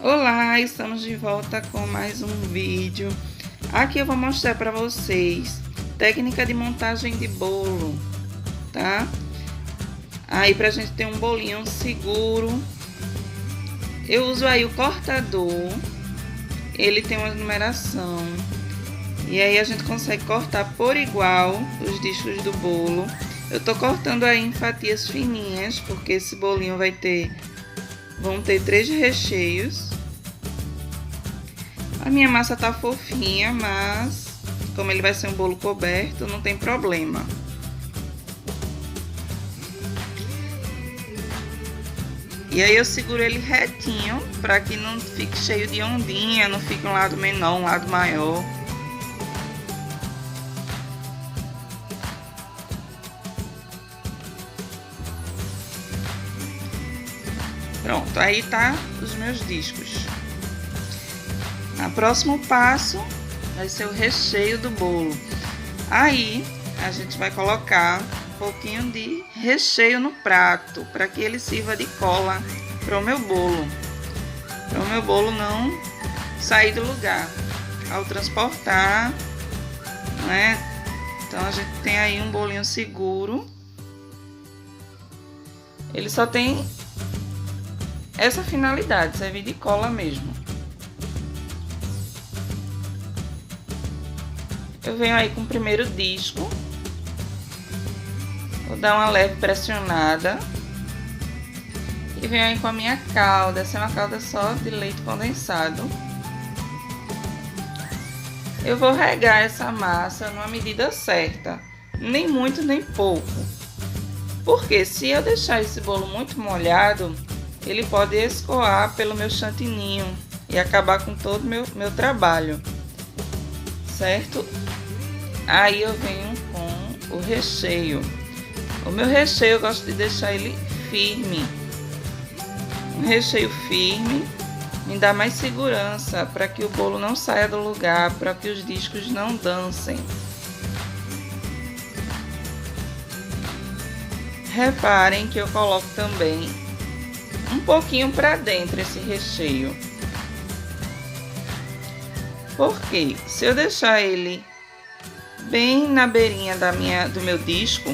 Olá, estamos de volta com mais um vídeo. Aqui eu vou mostrar para vocês técnica de montagem de bolo, tá? Aí pra gente ter um bolinho seguro, eu uso aí o cortador. Ele tem uma numeração e aí a gente consegue cortar por igual os discos do bolo. Eu tô cortando aí em fatias fininhas, porque esse bolinho vão ter 3 recheios. A minha massa tá fofinha, mas como ele vai ser um bolo coberto, não tem problema. E aí eu seguro ele retinho, para que não fique cheio de ondinha, não fique um lado menor, um lado maior. Pronto, aí tá os meus discos. O próximo passo vai ser o recheio do bolo. Aí a gente vai colocar um pouquinho de recheio no prato, para que ele sirva de cola para o meu bolo. Para o meu bolo não sair do lugar ao transportar, né? Então a gente tem aí um bolinho seguro. Ele só tem essa finalidade, servir de cola mesmo. Eu venho aí com o primeiro disco, vou dar uma leve pressionada e venho aí com a minha calda. Essa é uma calda só de leite condensado. Eu vou regar essa massa numa medida certa, nem muito nem pouco, porque se eu deixar esse bolo muito molhado, ele pode escoar pelo meu chantininho e acabar com todo o meu trabalho, certo? Aí eu venho com o recheio. O meu recheio eu gosto de deixar ele firme. Um recheio firme me dá mais segurança para que o bolo não saia do lugar, para que os discos não dancem. Reparem que eu coloco também um pouquinho para dentro esse recheio. Porque se eu deixar ele bem na beirinha do meu disco,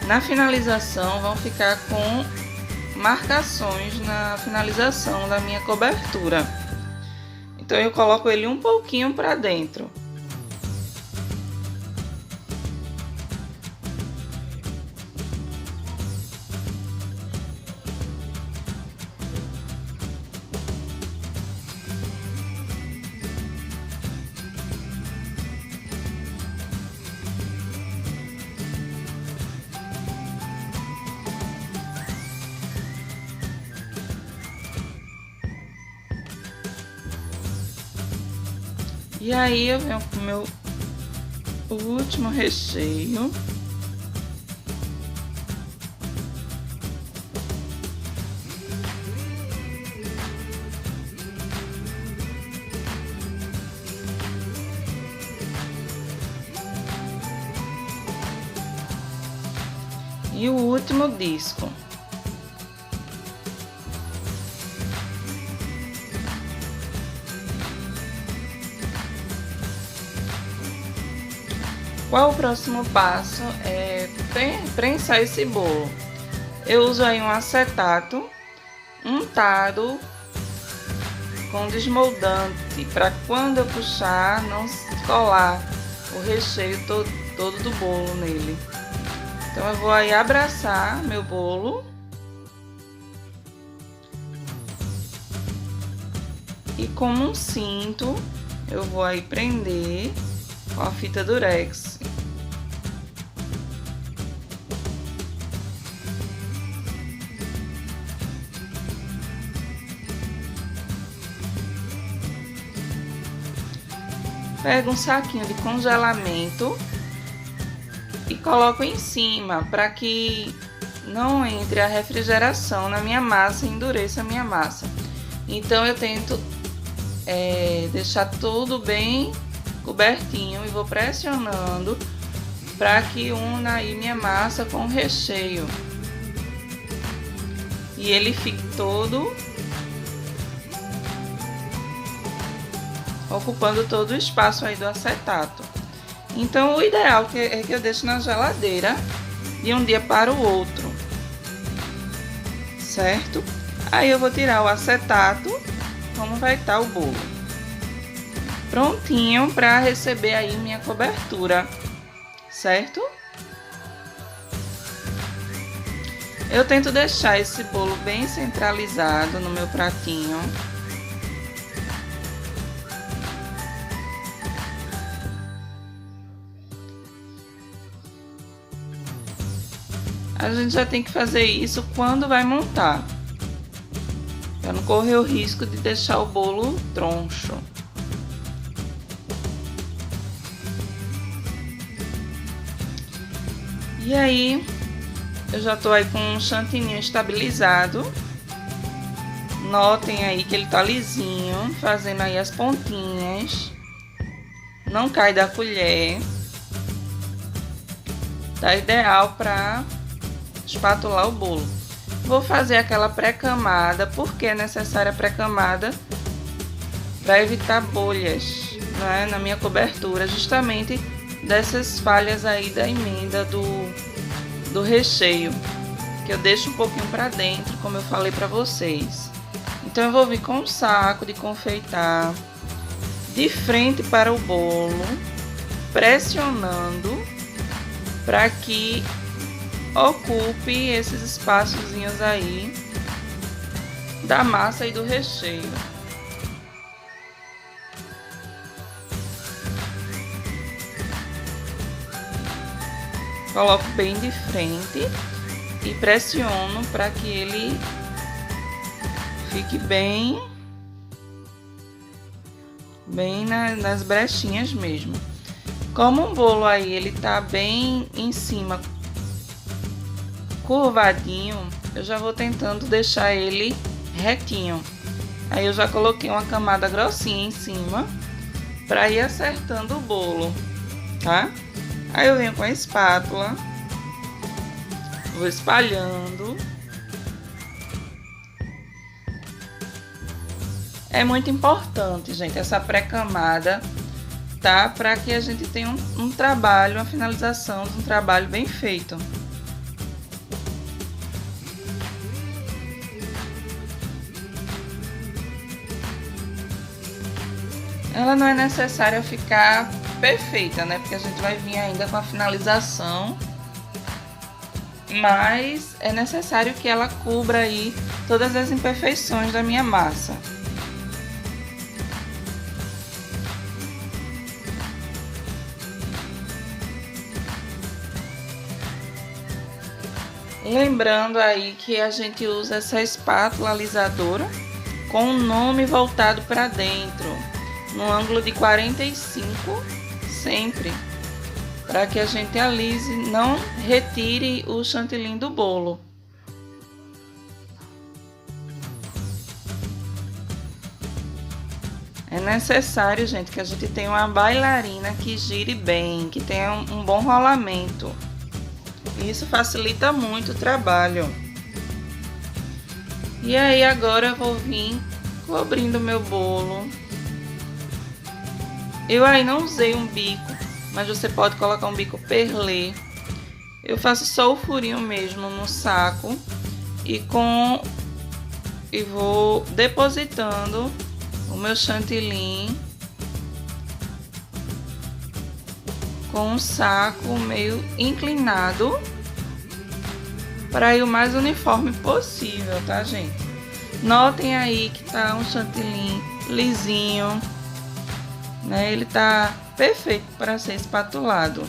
na finalização vão ficar com marcações na finalização da minha cobertura. Então eu coloco ele um pouquinho para dentro. E aí eu venho com o meu último recheio. E o último disco. Qual o próximo passo? É prensar esse bolo. Eu uso aí um acetato untado com desmoldante, para quando eu puxar não colar o recheio todo do bolo nele. Então eu vou aí abraçar meu bolo e como um cinto eu vou aí prender com a fita durex. Pego um saquinho de congelamento e coloco em cima para que não entre a refrigeração na minha massa e endureça a minha massa. Então eu tento deixar tudo bem cobertinho e vou pressionando para que una aí minha massa com o recheio. E ele fique todo ocupando todo o espaço aí do acetato. Então o ideal é que eu deixe na geladeira de um dia para o outro, certo? Aí eu vou tirar o acetato, como vai estar o bolo. Prontinho para receber aí minha cobertura, certo? Eu tento deixar esse bolo bem centralizado no meu pratinho. A gente já tem que fazer isso quando vai montar, para não correr o risco de deixar o bolo troncho. E aí, eu já tô aí com um chantininho estabilizado. Notem aí que ele tá lisinho, fazendo aí as pontinhas. Não cai da colher. Tá ideal para espatular o bolo. Vou fazer aquela pré-camada, porque é necessária a pré-camada para evitar bolhas, né, na minha cobertura, justamente dessas falhas aí da emenda do recheio, que eu deixo um pouquinho para dentro, como eu falei para vocês. Então eu vou vir com um saco de confeitar de frente para o bolo, pressionando para que ocupe esses espaçozinhos aí da massa e do recheio. Coloco bem de frente e pressiono para que ele fique bem nas brechinhas mesmo. Como o bolo aí ele tá bem em cima, curvadinho, eu já vou tentando deixar ele retinho. Aí eu já coloquei uma camada grossinha em cima para ir acertando o bolo, tá? Aí eu venho com a espátula, vou espalhando. É muito importante, gente, essa pré-camada, tá? Para que a gente tenha um trabalho, uma finalização de um trabalho bem feito. Ela não é necessária ficar perfeita, né? Porque a gente vai vir ainda com a finalização. Mas é necessário que ela cubra aí todas as imperfeições da minha massa. Lembrando aí que a gente usa essa espátula alisadora com o nome voltado para dentro, no ângulo de 45 sempre, para que a gente alise, não retire o chantilly do bolo. É necessário, gente, que a gente tenha uma bailarina que gire bem, que tenha um bom rolamento. Isso facilita muito o trabalho. E aí agora eu vou vir cobrindo o meu bolo. Eu aí não usei um bico, mas você pode colocar um bico perlê. Eu faço só o furinho mesmo no saco e vou depositando o meu chantilly com um saco meio inclinado para ir o mais uniforme possível, tá, gente? Notem aí que tá um chantilly lisinho, né? Ele tá perfeito para ser espatulado.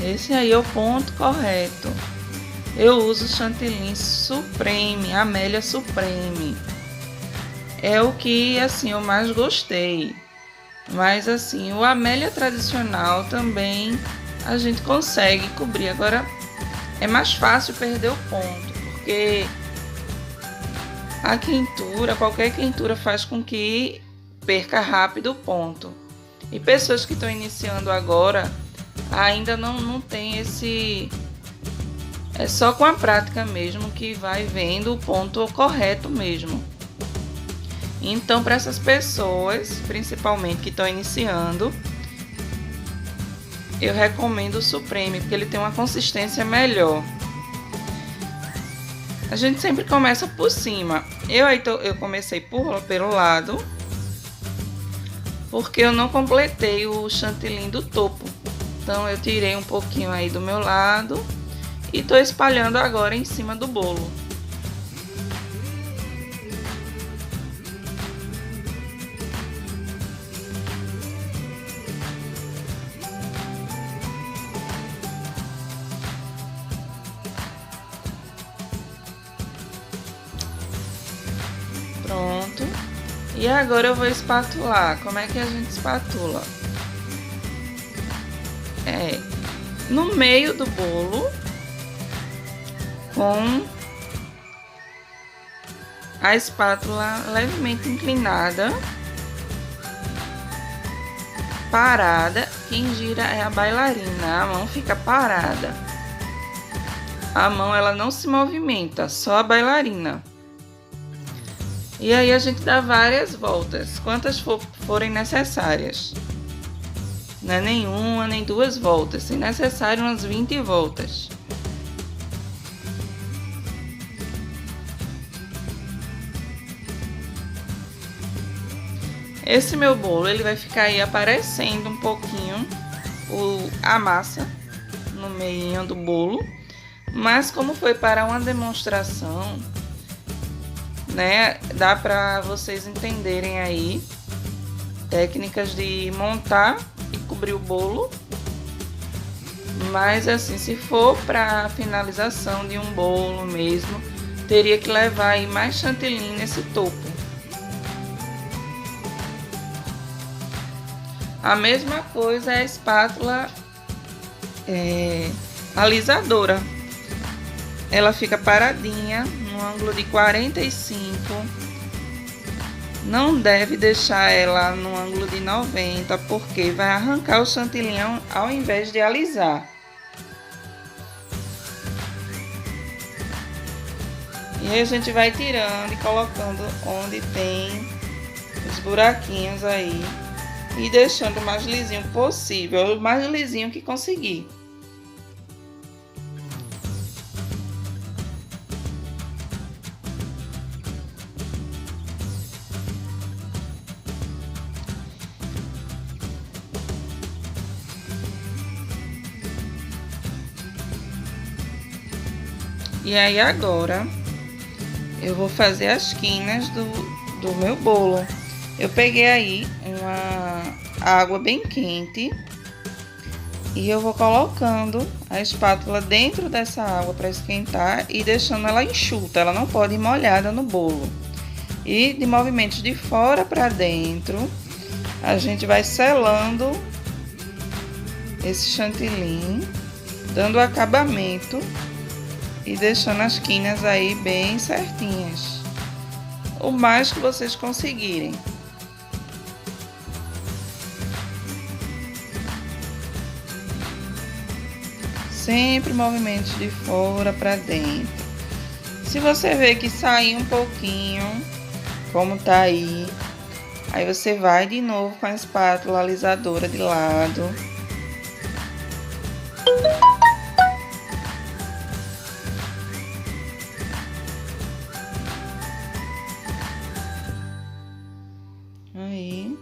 Esse aí é o ponto correto. Eu uso chantilly Supreme, Amélia Supreme. É o que, assim, eu mais gostei. Mas, assim, o Amélia tradicional também a gente consegue cobrir. Agora, é mais fácil perder o ponto, porque a quentura, qualquer quentura faz com que perca rápido o ponto. E pessoas que estão iniciando agora ainda não tem É só com a prática mesmo que vai vendo o ponto correto mesmo. Então, para essas pessoas, principalmente que estão iniciando, eu recomendo o Supreme, porque ele tem uma consistência melhor. A gente sempre começa por cima. Eu comecei pelo lado, porque eu não completei o chantilly do topo. Então eu tirei um pouquinho aí do meu lado e tô espalhando agora em cima do bolo. Pronto. E agora eu vou espatular. Como é que a gente espatula? No meio do bolo, com a espátula levemente inclinada, parada. Quem gira é a bailarina, a mão fica parada. A mão ela não se movimenta, só a bailarina. E aí a gente dá várias voltas, quantas forem necessárias. Não é nenhuma, nem duas voltas, se necessário umas 20 voltas. Esse meu bolo, ele vai ficar aí aparecendo um pouquinho a massa no meio do bolo. Mas como foi para uma demonstração, né, dá para vocês entenderem aí técnicas de montar e cobrir o bolo. Mas assim, se for para finalização de um bolo mesmo, teria que levar aí mais chantilly nesse topo. A mesma coisa é a espátula alisadora. Ela fica paradinha no ângulo de 45. Não deve deixar ela no ângulo de 90, porque vai arrancar o chantilly ao invés de alisar. E aí a gente vai tirando e colocando onde tem os buraquinhos aí. E deixando o mais lisinho possível, o mais lisinho que conseguir. E aí agora eu vou fazer as quinas do meu bolo. Eu peguei aí uma água bem quente e eu vou colocando a espátula dentro dessa água para esquentar e deixando ela enxuta, ela não pode ir molhada no bolo. E de movimentos de fora para dentro, a gente vai selando esse chantilly, dando acabamento e deixando as quinas aí bem certinhas, o mais que vocês conseguirem. Sempre movimentos de fora para dentro. Se você ver que sair um pouquinho, como tá aí você vai de novo com a espátula alisadora de lado. Aí.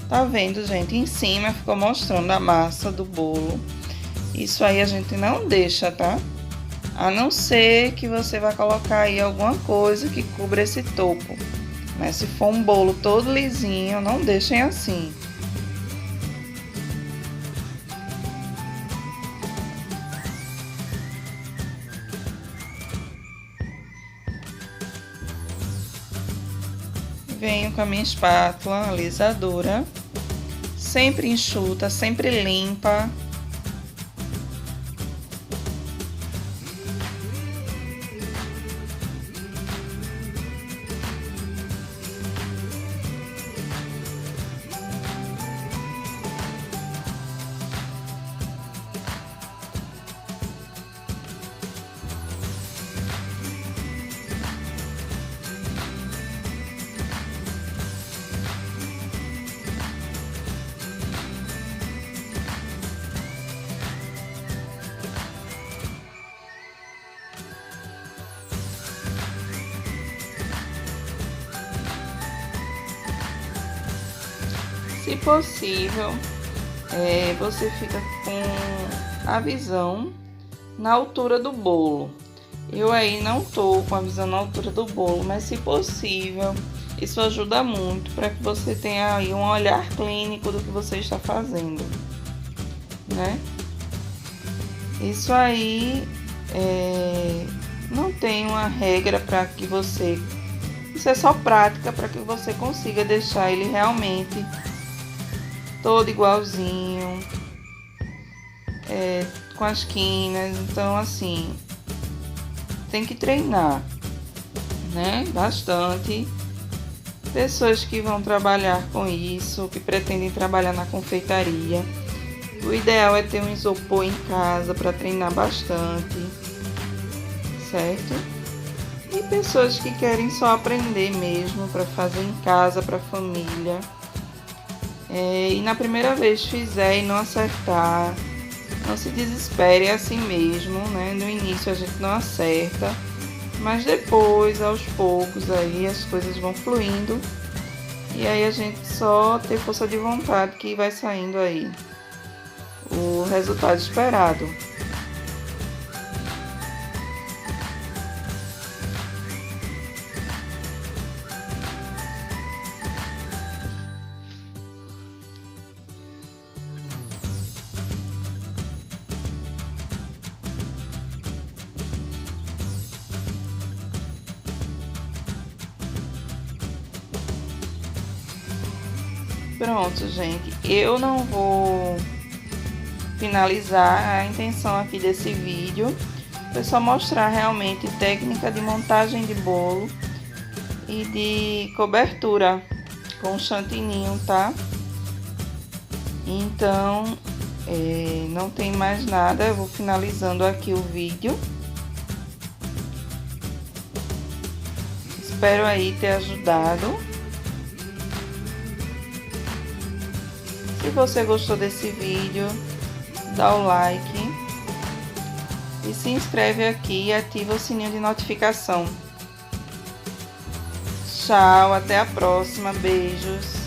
Tá vendo, gente? Em cima ficou mostrando a massa do bolo. Isso aí a gente não deixa, tá? A não ser que você vai colocar aí alguma coisa que cubra esse topo. Mas se for um bolo todo lisinho, não deixem assim. Venho com a minha espátula alisadora, sempre enxuta, sempre limpa. Se possível, você fica com a visão na altura do bolo. Eu aí não tô com a visão na altura do bolo, mas se possível, isso ajuda muito para que você tenha aí um olhar clínico do que você está fazendo, né? Isso aí não tem uma regra para que você... Isso é só prática para que você consiga deixar ele realmente todo igualzinho, com as quinas. Então, assim, tem que treinar, né? Bastante. Pessoas que vão trabalhar com isso, que pretendem trabalhar na confeitaria, o ideal é ter um isopor em casa para treinar bastante, certo? E pessoas que querem só aprender mesmo para fazer em casa, para a família. E na primeira vez fizer e não acertar, não se desespere, é assim mesmo, né? No início a gente não acerta, mas depois, aos poucos, aí as coisas vão fluindo e aí a gente só ter força de vontade que vai saindo aí o resultado esperado. Pronto, gente, eu não vou finalizar. A intenção aqui desse vídeo foi só mostrar realmente técnica de montagem de bolo e de cobertura com chantininho, tá? Então, não tem mais nada, eu vou finalizando aqui o vídeo. Espero aí ter ajudado. Se você gostou desse vídeo, dá o like e se inscreve aqui e ativa o sininho de notificação. Tchau, até a próxima, beijos.